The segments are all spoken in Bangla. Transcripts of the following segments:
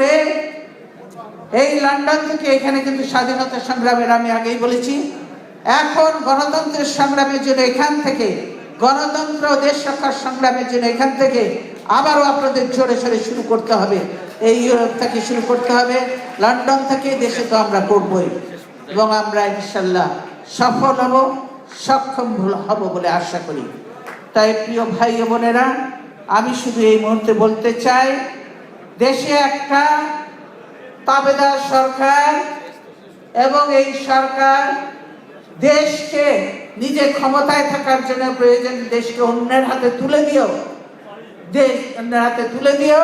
করে এই লন্ডন থেকে এখানে কিন্তু স্বাধীনতা সংগ্রামের, আমি আগেই বলেছি, এখন গণতন্ত্রের সংগ্রামের জন্য এখান থেকে, গণতন্ত্র দেশ রক্ষার সংগ্রামের জন্য এখান থেকে আবারও আপনাদের জোরে সোরে শুরু করতে হবে। এই ইউরোপ থেকে শুরু করতে হবে, লন্ডন থেকে। দেশে তো আমরা করবই এবং আমরা ইনশাল্লাহ সফল হব, সক্ষম হব বলে আশা করি। তাই প্রিয় ভাই ও বোনেরা, আমি শুধু এই মুহূর্তে বলতে চাই, দেশে একটা তাবেদার সরকার এবং এই সরকার দেশকে নিজে ক্ষমতায় থাকার জন্য প্রয়োজন দেশকে অন্যের হাতে তুলে দিও, দেশ অন্যের হাতে তুলে দিও,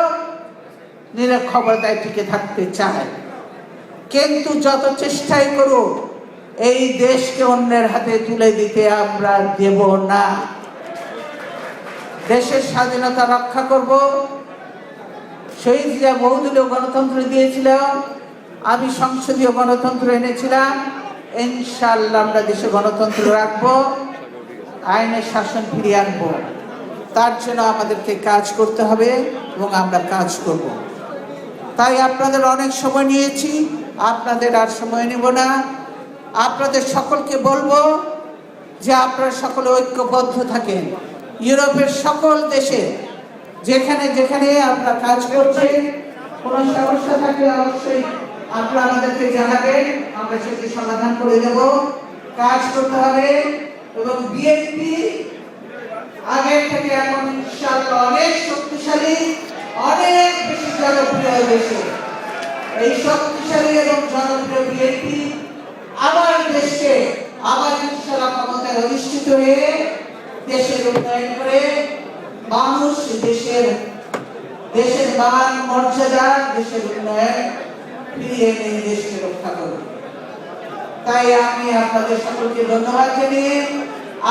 নিজের ক্ষমতায় টিকে থাকতে চায়। কিন্তু যত চেষ্টাই করুক এই দেশকে অন্যের হাতে তুলে দিতে আমরা দেব না। দেশের স্বাধীনতা রক্ষা করব। শহীদ জিয়া বহুদলীয় গণতন্ত্র দিয়েছিল, আমি সংসদীয় গণতন্ত্র এনেছিলাম। ইনশাআল্লাহ আমরা দেশে গণতন্ত্র রাখবো, আইনের শাসন ফিরিয়ে আনবো। তার জন্য আমাদেরকে কাজ করতে হবে এবং আমরা কাজ করব। তাই আপনাদের অনেক সময় নিয়েছি, আপনাদের আর সময় নেব না। আপনাদের সকলকে বলবো যে আপনারা সকলে ঐক্যবদ্ধ থাকেন। ইউরোপের সকল দেশে যেখানে যেখানে আপনারা কাজ করছেন, কোনো সমস্যা থাকলে অবশ্যই আপনারা আমাদেরকে জানাবেন, আমরা সেটি সমাধান করে দেব। কাজ করতে হবে এবং বিএনপি আগের থেকে এখন ইনশাআল্লাহ অনেক শক্তিশালী, অনেক বেশি জনপ্রিয় হয়েছে। এই শক্তিশালী এবং জনপ্রিয় বিএনপি আবার দেশকে আবার ইনশাআল্লাহ ক্ষমতায় অধিষ্ঠিত হয়ে দেশের উন্নয়ন করে মানুষ দেশের মান মর্যাদা, দেশের উন্নয়ন ফিরিয়ে এনে দেশকে রক্ষা করবে। তাই আমি আপনাদের সকলকে ধন্যবাদ জানিয়ে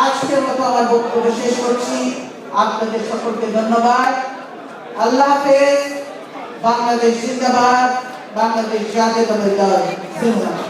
আজকের মতো আমার বক্তব্য শেষ করছি। আপনাদের সকলকে ধন্যবাদ। আল্লাহ হাফেজ। বাংলাদেশ জিন্দাবাদ। বাংলাদেশ জাতীয়তাবাদী দল জিন্দাবাদ।